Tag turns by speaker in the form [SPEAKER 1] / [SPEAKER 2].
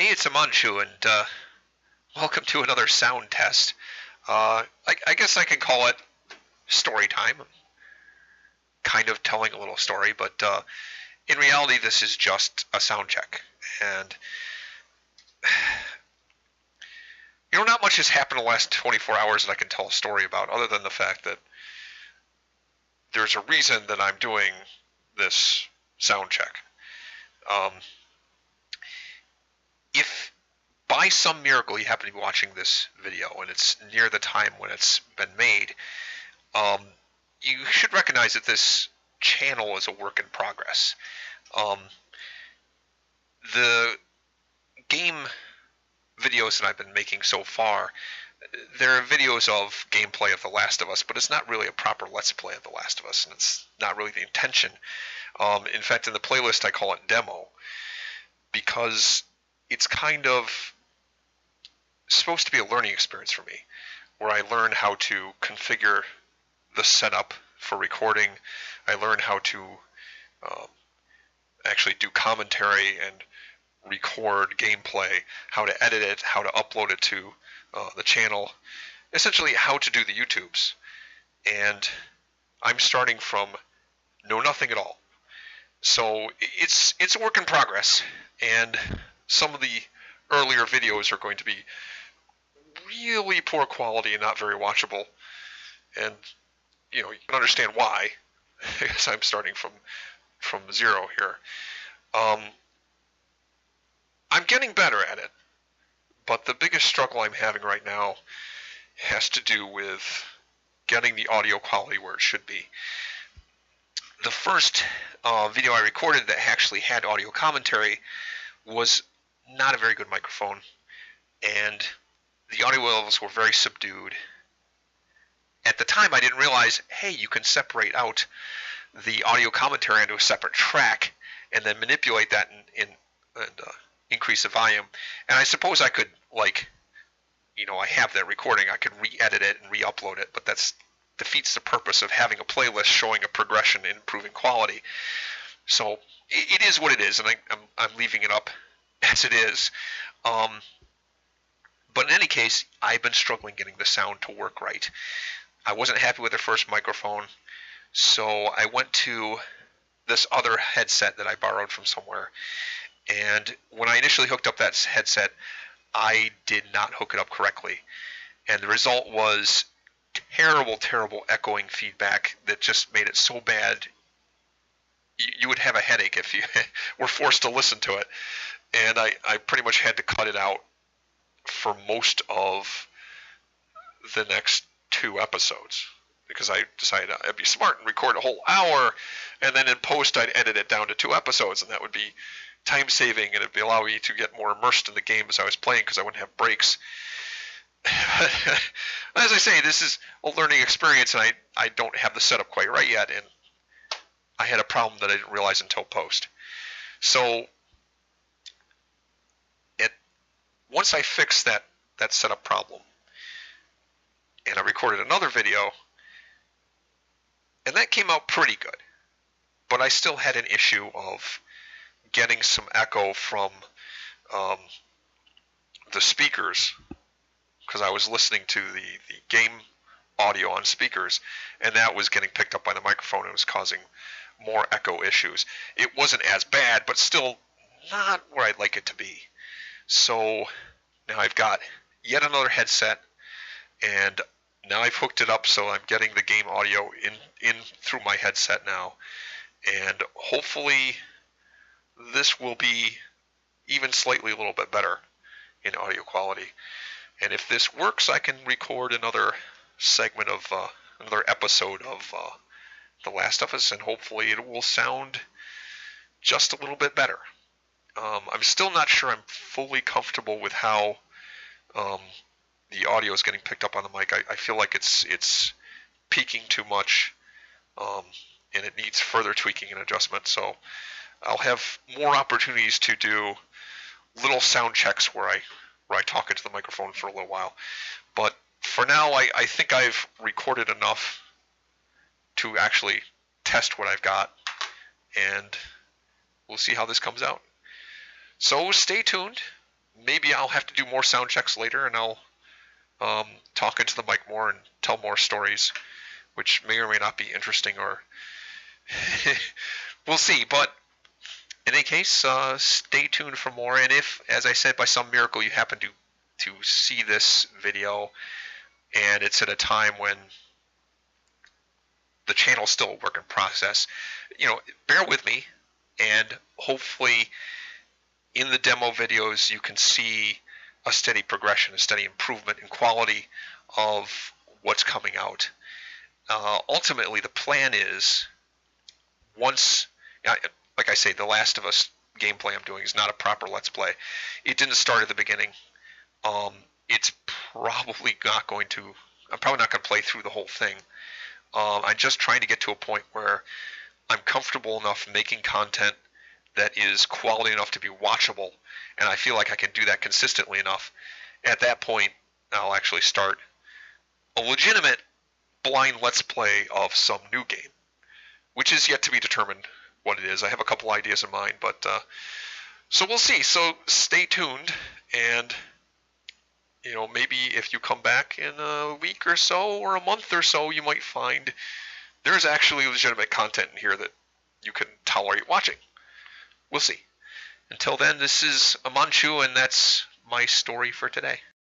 [SPEAKER 1] Hey, it's Amanchu, and welcome to another sound test. I guess I can call it story time. I'm kind of telling a little story, but in reality, this is just a sound check. And, not much has happened in the last 24 hours that I can tell a story about, other than the fact that there's a reason that I'm doing this sound check. Um, if by some miracle you happen to be watching this video and it's near the time when it's been made, um, you should recognize that this channel is a work in progress. Um, the game videos that I've been making so far, they're videos of gameplay of The Last of Us, but it's not really a proper Let's Play of The Last of Us, and it's not really the intention. In fact, in the playlist, I call it Demo, because it's kind of supposed to be a learning experience for me, where I learn how to configure the setup for recording. I learn how to um, actually do commentary and record gameplay, how to edit it, how to upload it to the channel, essentially how to do the YouTubes. And I'm starting from know nothing at all. So it's a work in progress, and some of the earlier videos are going to be really poor quality and not very watchable. And you can understand why, because I'm starting from zero here. I'm getting better at it, but the biggest struggle I'm having right now has to do with getting the audio quality where it should be. The first video I recorded that actually had audio commentary was not a very good microphone, and the audio levels were very subdued. At the time, I didn't realize, hey, you can separate out the audio commentary into a separate track and then manipulate that and increase the volume. And I suppose I could, I have that recording. I could re-edit it and re-upload it, but that defeats the purpose of having a playlist showing a progression in improving quality. So it is what it is, and I'm leaving it up as it is. But in any case, I've been struggling getting the sound to work right. I wasn't happy with the first microphone, so I went to this other headset that I borrowed from somewhere. And when I initially hooked up that headset, I did not hook it up correctly. And the result was terrible, terrible echoing feedback that just made it so bad you would have a headache if you were forced to listen to it. And I pretty much had to cut it out for most of the next 2 episodes, because I decided I'd be smart and record a whole hour, and then in post I'd edit it down to 2 episodes, and that would be time saving, and it'd be allow me to get more immersed in the game as I was playing, because I wouldn't have breaks. As I say, this is a learning experience, and I don't have the setup quite right yet, and I had a problem that I didn't realize until post. So once I fixed that setup problem, and I recorded another video, and that came out pretty good, but I still had an issue of getting some echo from the speakers, because I was listening to the game audio on speakers, and that was getting picked up by the microphone and was causing more echo issues. It wasn't as bad, but still not where I'd like it to be. So now I've got yet another headset, and now I've hooked it up so I'm getting the game audio in through my headset now, and hopefully this will be even slightly a little bit better in audio quality. And if this works, I can record another segment of another episode of The Last of Us, and hopefully it will sound just a little bit better. I'm still not sure I'm fully comfortable with how the audio is getting picked up on the mic. I feel like it's peaking too much, and it needs further tweaking and adjustment. So I'll have more opportunities to do little sound checks where I talk into the microphone for a little while. But for now, I think I've recorded enough to actually test what I've got, and we'll see how this comes out. So stay tuned. maybe I'll have to do more sound checks later, and I'll talk into the mic more and tell more stories, which may or may not be interesting, or we'll see. But in any case, stay tuned for more. And if, as I said, by some miracle you happen to see this video and it's at a time when the channel's still a work in process, bear with me, and hopefully in the demo videos you can see a steady progression, a steady improvement in quality of what's coming out. Ultimately, the plan is once, like I say, The Last of Us gameplay I'm doing is not a proper Let's Play. It didn't start at the beginning. It's probably not going to. I'm probably not going to play through the whole thing. I'm just trying to get to a point where I'm comfortable enough making content that is quality enough to be watchable, and I feel like I can do that consistently enough. At that point, I'll actually start a legitimate blind Let's Play of some new game, which is yet to be determined what it is. I have a couple ideas in mind, but so we'll see. So stay tuned, and maybe if you come back in a week or so or a month or so, you might find there's actually legitimate content in here that you can tolerate watching. We'll see. Until then, this is Amanchu, and that's my story for today.